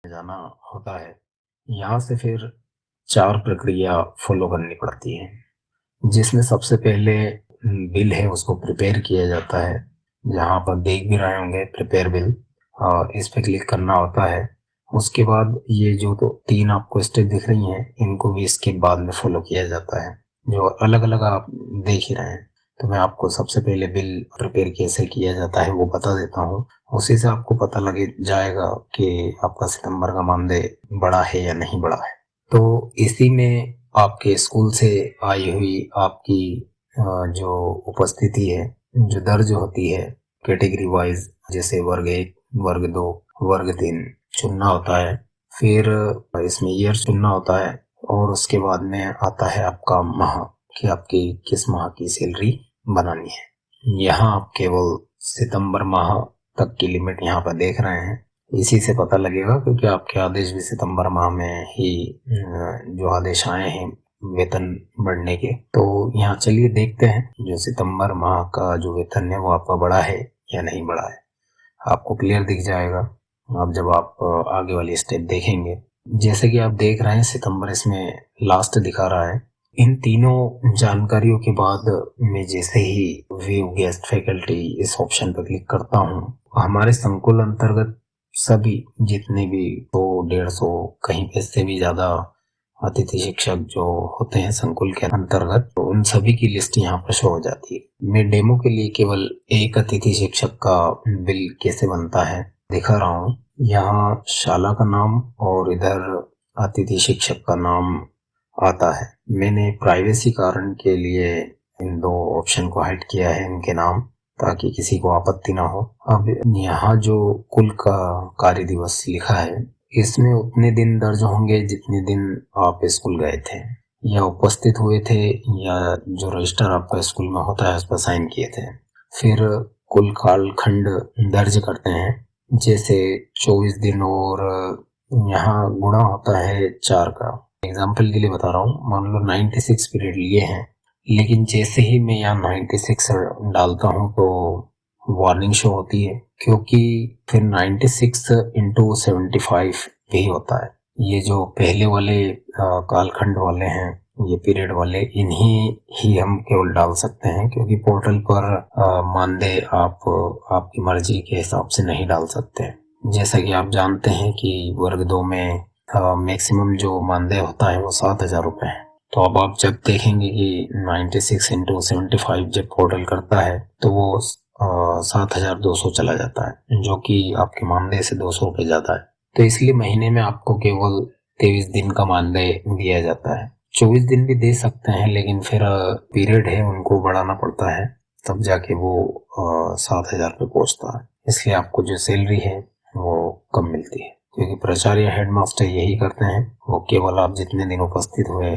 जाना होता है। यहाँ से फिर 4 प्रक्रिया फ़ॉलो करनी पड़ती है, जिसमें सबसे पहले बिल है उसको प्रिपेयर किया जाता है। जहाँ आप देख भी रहे होंगे प्रिपेयर बिल, इस पे क्लिक करना होता है। उसके बाद ये जो तो 3 आपको स्टेप दिख रही हैं, इनको भी इसके बाद में फ़ॉलो किया जाता है, जो अलग-अलग आप देख ही रहे हैं। तो मैं आपको सबसे पहले बिल प्रिपेयर कैसे किया जाता है वो बता देता हूँ। उसी से आपको पता लग जाएगा कि आपका सितंबर का मानदेय बढ़ा है या नहीं बढ़ा है। तो इसी में आपके स्कूल से आई हुई आपकी जो उपस्थिति है, जो दर्ज होती है कैटेगरी वाइज, जैसे वर्ग 1, वर्ग 2, वर्ग 3 चुनना होता है। फिर इसमें ईयर चुनना होता है और उसके बाद में आता है आपका माह, कि आपकी किस माह की सैलरी बनानी है। यहाँ आप केवल सितंबर माह तक की लिमिट यहाँ पर देख रहे हैं। इसी से पता लगेगा क्योंकि आपके आदेश भी सितंबर माह में ही जो आदेश आए हैं वेतन बढ़ने के। तो यहाँ चलिए देखते हैं जो सितंबर माह का जो वेतन है वो आपका बढ़ा है या नहीं बढ़ा है। आपको क्लियर दिख जाएगा अब जब आप आगे वाली स्टेप देखेंगे। जैसे कि आप देख रहे हैं सितंबर इसमें लास्ट दिखा रहा है। इन तीनों जानकारियों के बाद मैं जैसे ही व्यू गेस्ट फैकल्टी इस ऑप्शन पर क्लिक करता हूँ, हमारे संकुल अंतर्गत सभी जितने भी 100-150 कहीं पे से भी ज़्यादा अतिथि शिक्षक जो होते हैं संकुल के अंतर्गत, तो उन सभी की लिस्ट यहाँ पर शो हो जाती है। मैं डेमो के लिए केवल एक अतिथि शिक्षक का बिल कैसे बनता है दिखा रहा हूँ। यहाँ शाला का नाम और इधर अतिथि शिक्षक का नाम आता है। मैंने प्राइवेसी कारण के लिए इन 2 ऑप्शन को हाइड किया है इनके नाम, ताकि किसी को आपत्ति ना हो। अब यहाँ जो कुल का कार्य दिवस लिखा है, इसमें उतने दिन दर्ज होंगे जितने दिन आप स्कूल गए थे या उपस्थित हुए थे, या जो रजिस्टर आपका स्कूल में होता है उस पर साइन किए थे। फिर कुल कालखंड दर्ज करते हैं, जैसे 24 दिन, और यहाँ गुणा होता है 4 का। एग्जाम्पल के लिए बता रहा हूँ, मान लो 96 पीरियड लिए हैं, लेकिन जैसे ही मैं यहाँ 96 डालता हूँ तो वार्निंग शो होती है, क्योंकि फिर 96 इंटू 75 भी होता है। ये जो पहले वाले कालखंड वाले हैं, ये पीरियड वाले, इन्हीं ही हम केवल डाल सकते हैं, क्योंकि पोर्टल पर मानदेय आप आपकी मर्जी के हिसाब से नहीं डाल सकते। जैसा कि आप जानते हैं कि वर्ग 2 में मैक्सिमम जो मानदेय होता है वो 7,000 रुपये है। तो अब आप जब देखेंगे कि 96 इंटू 75 जब पोर्टल करता है तो वो 7,200 चला जाता है, जो कि आपके मानदेय से 200 रुपये ज़्यादा है। तो इसलिए महीने में आपको केवल 23 दिन का मानदेय दिया जाता है। 24 दिन भी दे सकते हैं, लेकिन फिर पीरियड है उनको बढ़ाना पड़ता है, तब जाके वो 7,000 पे पहुंचता है। इसलिए आपको जो सैलरी है वो कम मिलती है, क्योंकि प्राचार्य हेडमास्टर यही करते हैं। वो केवल आप जितने दिन उपस्थित हुए,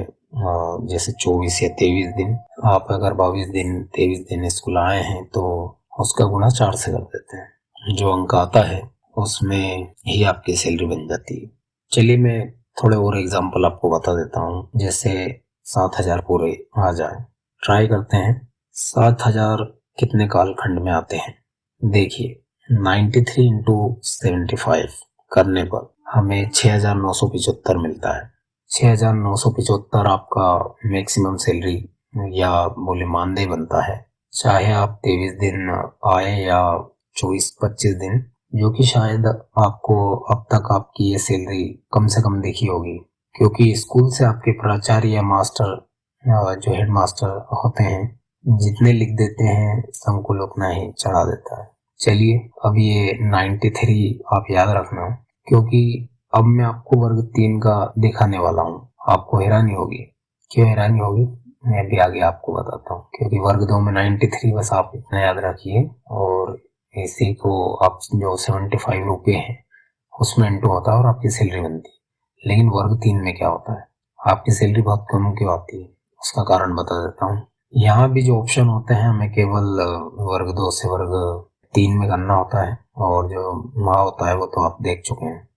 जैसे 24 या 23 दिन, आप अगर 22 दिन 23 दिन स्कूल आए हैं तो उसका गुणा 4 से कर देते हैं। जो अंक आता है उसमें ही आपकी सैलरी बन जाती है। चलिए मैं थोड़े और एग्जांपल आपको बता देता हूँ, जैसे 7,000 पूरे आ जाए। ट्राई करते हैं 7,000 कितने कालखंड में आते हैं। देखिए 93 इंटू 75 करने पर हमें 6,975 मिलता है। 6,975 आपका मैक्सिमम सैलरी या बोले मानदेय बनता है, चाहे आप 23 दिन आए या 24-25 दिन, जो कि शायद आपको अब तक आपकी ये सैलरी कम से कम दिखी होगी, क्योंकि स्कूल से आपके प्राचार्य या मास्टर जो हेड मास्टर होते हैं जितने लिख देते हैं संकुल उतना ही चढ़ा देता है। चलिए अब ये 93 आप याद रखना, क्योंकि अब मैं आपको वर्ग 3 का दिखाने वाला हूँ। आपको हैरानी होगी। क्यों हैरानी होगी मैं भी आगे आपको बताता हूँ, क्योंकि वर्ग 2 में 93 बस आप इतना याद रखिए, और इसी को आप जो 75 रुपये हैं उसमें इंटू होता है और आपकी सैलरी बनती है। लेकिन वर्ग 3 में क्या होता है, आपकी सैलरी बहुत कम क्यों आती है, उसका कारण बता देता हूँ। यहाँ भी जो ऑप्शन होते हैं हमें केवल वर्ग 2 से वर्ग 3 में करना होता है, और जो माह होता है वो तो आप देख चुके हैं।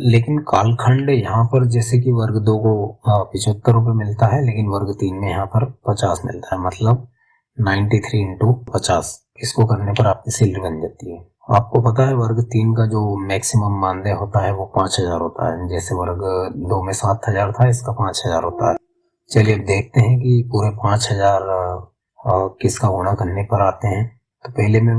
लेकिन कालखंड यहाँ पर जैसे कि वर्ग 2 को 75 रुपये मिलता है, लेकिन वर्ग 3 में यहाँ पर 50 मिलता है, मतलब 93 इंटू 50। इसको करने पर आपकी सैलरी बन जाती है। आपको पता है वर्ग 3 का जो मैक्सिमम मानदेय होता है वो 5,000 होता है। जैसे वर्ग 2 में 7,000 था, इसका 5,000 होता है। चलिए अब देखते हैं कि पूरे 5,000 किसका गुणा करने पर आते हैं। तो पहले मैं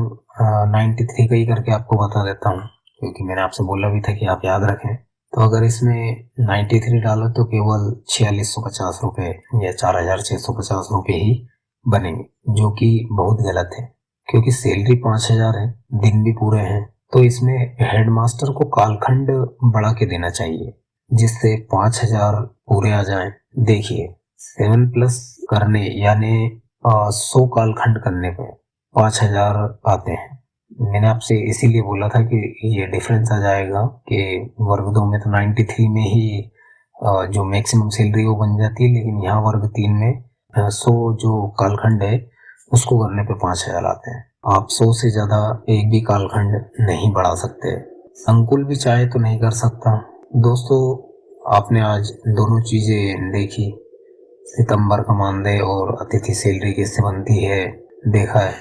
93 का ही करके आपको बता देता हूँ, क्योंकि मैंने आपसे बोला भी था कि आप याद रखें। तो अगर इसमें 93 डालो तो केवल 4650 रुपये या 4,650 रुपये ही बनेंगे, जो कि बहुत गलत है। क्योंकि सैलरी 5,000 है, दिन भी पूरे हैं, तो इसमें हेडमास्टर को कालखंड बढ़ा के देना चाहिए, जिससे 5,000 पूरे आ जाएं। देखिए 7+ करने यानी 100 कालखंड करने पे 5,000 आते हैं। मैंने आपसे इसीलिए बोला था कि ये डिफरेंस आ जाएगा कि वर्ग 2 में तो 93 में ही जो मैक्सिमम सैलरी वो बन जाती है, लेकिन यहाँ वर्ग 3 में 100 जो कालखंड है उसको करने पे 5,000 आते हैं। आप 100 से ज़्यादा एक भी कालखंड नहीं बढ़ा सकते। संकुल भी चाहे तो नहीं कर सकता। दोस्तों, आपने आज दोनों चीज़ें देखी, सितंबर का मानदेय और अतिथि सैलरी कैसे बनती है देखा है।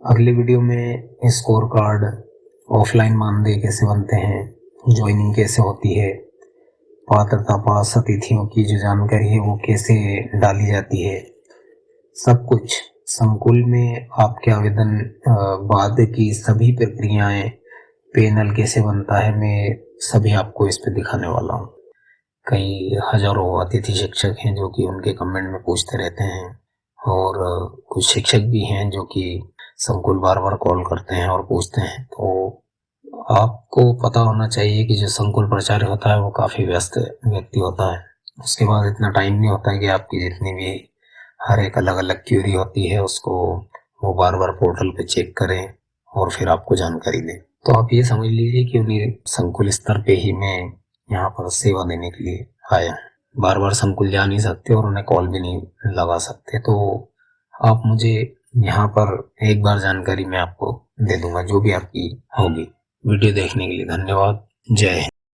अगली वीडियो में स्कोर कार्ड, ऑफलाइन मानदेय कैसे बनते हैं, ज्वाइनिंग कैसे होती है, पात्रता पास अतिथियों की जो जानकारी है वो कैसे डाली जाती है, सब कुछ संकुल में आपके आवेदन बाद की सभी प्रक्रियाएं, पैनल कैसे बनता है, मैं सभी आपको इस पे दिखाने वाला हूँ। कई हजारों अतिथि शिक्षक हैं जो कि उनके कमेंट में पूछते रहते हैं, और कुछ शिक्षक भी हैं जो कि संकुल बार बार कॉल करते हैं और पूछते हैं। तो आपको पता होना चाहिए कि जो संकुल प्राचार्य होता है वो काफ़ी व्यस्त व्यक्ति होता है। उसके बाद इतना टाइम नहीं होता है कि आपकी जितनी भी हर एक अलग अलग क्यूरी होती है उसको वो बार बार पोर्टल पे चेक करें और फिर आपको जानकारी दें। तो आप ये समझ लीजिए कि उन्हें संकुल स्तर पे ही मैं यहाँ पर सेवा देने के लिए आया हूँ। बार बार संकुल जा नहीं सकते और उन्हें कॉल भी नहीं लगा सकते, तो आप मुझे यहाँ पर एक बार जानकारी मैं आपको दे दूंगा जो भी आपकी होगी। वीडियो देखने के लिए धन्यवाद। जय हिंद।